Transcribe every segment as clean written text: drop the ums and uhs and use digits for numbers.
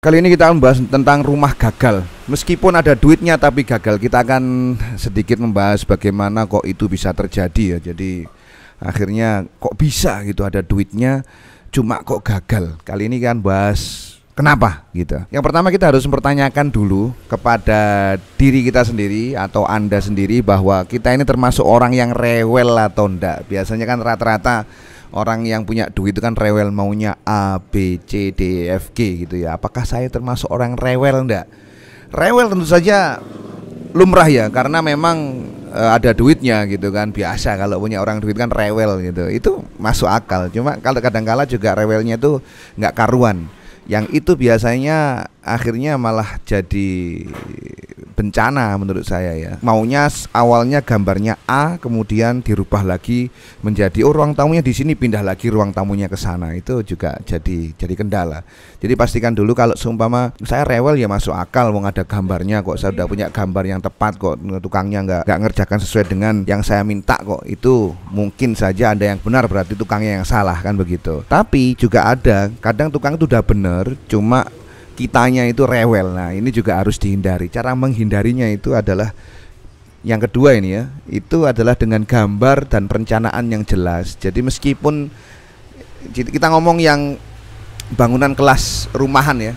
Kali ini kita membahas tentang rumah gagal. Meskipun ada duitnya tapi gagal. Kita akan sedikit membahas bagaimana kok itu bisa terjadi ya. Jadi akhirnya kok bisa gitu, ada duitnya cuma kok gagal. Kali ini kan bahas kenapa gitu. Yang pertama kita harus mempertanyakan dulu kepada diri kita sendiri atau Anda sendiri bahwa kita ini termasuk orang yang rewel atau enggak. Biasanya kan rata-rata orang yang punya duit itu kan rewel, maunya A, B, C, D, E, F, G gitu ya. Apakah saya termasuk orang rewel enggak? Rewel tentu saja lumrah ya, karena memang ada duitnya gitu kan. Biasa kalau punya orang duit kan rewel gitu. Itu masuk akal. Cuma kalau kadang-kala juga rewelnya itu enggak karuan. Yang itu biasanya akhirnya malah jadi bencana menurut saya ya. Maunya awalnya gambarnya A, kemudian dirubah lagi menjadi ruang tamunya di sini, pindah lagi ruang tamunya ke sana. Itu juga jadi kendala. Jadi pastikan dulu kalau seumpama saya rewel ya masuk akal, wong ada gambarnya kok, saya udah punya gambar yang tepat kok, tukangnya nggak ngerjakan sesuai dengan yang saya minta kok. Itu mungkin saja ada yang benar, berarti tukangnya yang salah kan begitu. Tapi juga ada kadang tukang itu udah bener, cuma kitanya itu rewel. Nah ini juga harus dihindari. Cara menghindarinya itu adalah yang kedua ini ya, itu adalah dengan gambar dan perencanaan yang jelas. Jadi meskipun kita ngomong yang bangunan kelas rumahan ya,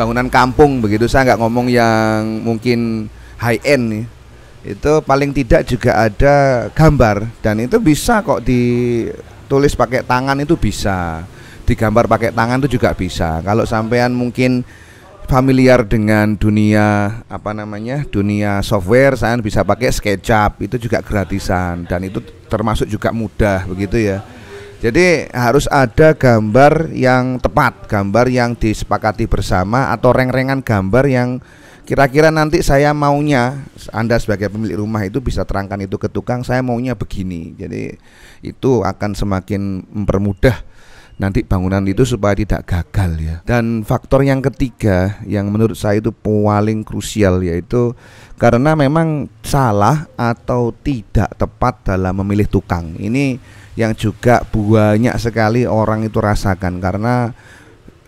bangunan kampung begitu, saya nggak ngomong yang mungkin high end nih, itu paling tidak juga ada gambar. Dan itu bisa kok ditulis pakai tangan, itu bisa digambar pakai tangan, itu juga bisa. Kalau sampean mungkin familiar dengan dunia dunia software, saya bisa pakai SketchUp, itu juga gratisan dan itu termasuk juga mudah begitu ya. Jadi harus ada gambar yang tepat, gambar yang disepakati bersama, atau reng-rengan gambar yang kira-kira nanti saya maunya, Anda sebagai pemilik rumah itu bisa terangkan itu ke tukang, saya maunya begini. Jadi itu akan semakin mempermudah nanti bangunan itu supaya tidak gagal ya. Dan faktor yang ketiga yang menurut saya itu paling krusial, yaitu karena memang salah atau tidak tepat dalam memilih tukang. Ini yang juga banyak sekali orang itu rasakan, karena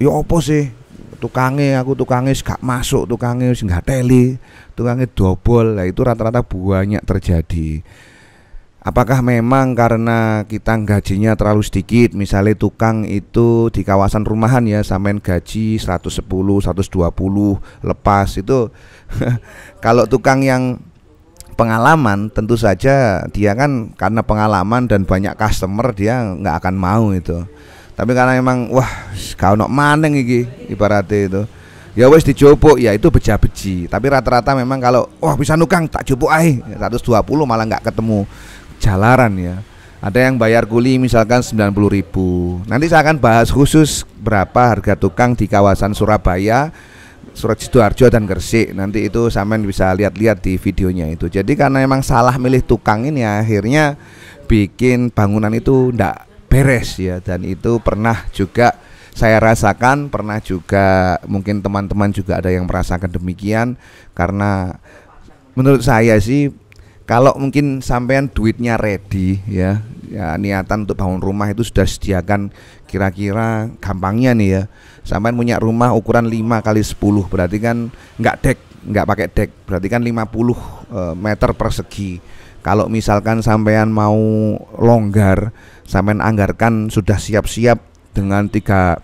ya opo sih tukangnya gak masuk, tukangnya gak teli, tukangnya dobol. Nah itu rata-rata banyak terjadi. Apakah memang karena kita gajinya terlalu sedikit? Misalnya tukang itu di kawasan rumahan ya, sampean gaji 110, 120 lepas itu. Kalau tukang yang pengalaman tentu saja dia kan karena pengalaman dan banyak customer, dia nggak akan mau itu. Tapi karena memang wah kau nok maneng iki ibaratnya itu, ya wes dicopok ya, itu beja-beji. Tapi rata-rata memang kalau wah bisa nukang tak copok ae 120 malah nggak ketemu jalaran ya. Ada yang bayar kuli misalkan 90.000. Nanti saya akan bahas khusus berapa harga tukang di kawasan Surabaya, Sidoarjo dan Gresik. Nanti itu sampean bisa lihat-lihat di videonya itu. Jadi karena memang salah milih tukang ini akhirnya bikin bangunan itu ndak beres ya. Dan itu pernah juga saya rasakan, pernah juga mungkin teman-teman juga ada yang merasakan demikian. Karena menurut saya sih, kalau mungkin sampean duitnya ready ya, niatan untuk bangun rumah itu sudah sediakan, kira-kira gampangnya nih ya, sampean punya rumah ukuran 5x10, berarti kan nggak pakai dek, berarti kan 50 meter persegi. Kalau misalkan sampean mau longgar, sampean anggarkan sudah siap-siap dengan 3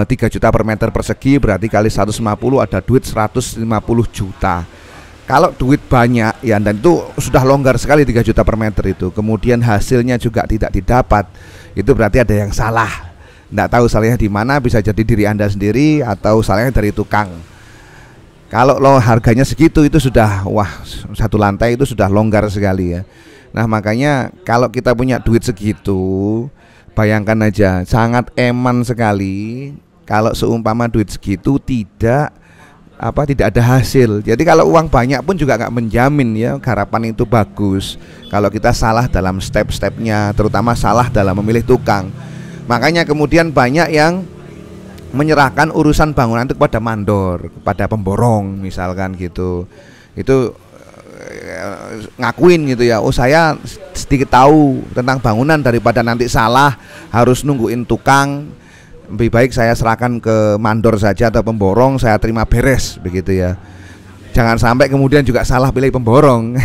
juta per meter persegi, berarti kali 150 ada duit 150 juta. Kalau duit banyak ya, dan itu sudah longgar sekali 3 juta per meter itu, kemudian hasilnya juga tidak didapat, itu berarti ada yang salah. Nggak tahu salahnya di mana, bisa jadi diri Anda sendiri atau salahnya dari tukang. Kalau harganya segitu itu sudah wah, satu lantai itu sudah longgar sekali ya. Nah makanya kalau kita punya duit segitu, bayangkan aja sangat eman sekali kalau seumpama duit segitu tidak ada hasil. Jadi kalau uang banyak pun juga nggak menjamin ya harapan itu bagus kalau kita salah dalam step-stepnya, terutama salah dalam memilih tukang. Makanya kemudian banyak yang menyerahkan urusan bangunan itu kepada mandor, kepada pemborong misalkan gitu. Itu ngakuin gitu ya, oh saya sedikit tahu tentang bangunan, daripada nanti salah harus nungguin tukang lebih baik saya serahkan ke mandor saja atau pemborong, saya terima beres begitu ya. Jangan sampai kemudian juga salah pilih pemborong.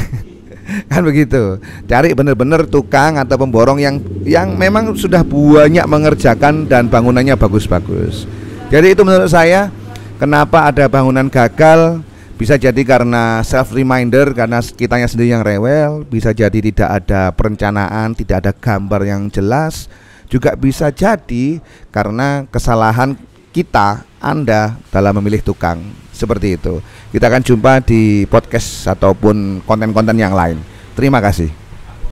Kan begitu. Cari benar-benar tukang atau pemborong yang memang sudah banyak mengerjakan dan bangunannya bagus-bagus. Jadi itu menurut saya kenapa ada bangunan gagal. Bisa jadi karena self reminder, karena kitanya sendiri yang rewel. Bisa jadi tidak ada perencanaan, tidak ada gambar yang jelas. Juga bisa jadi karena kesalahan kita, Anda dalam memilih tukang. Seperti itu. Kita akan jumpa di podcast ataupun konten-konten yang lain. Terima kasih.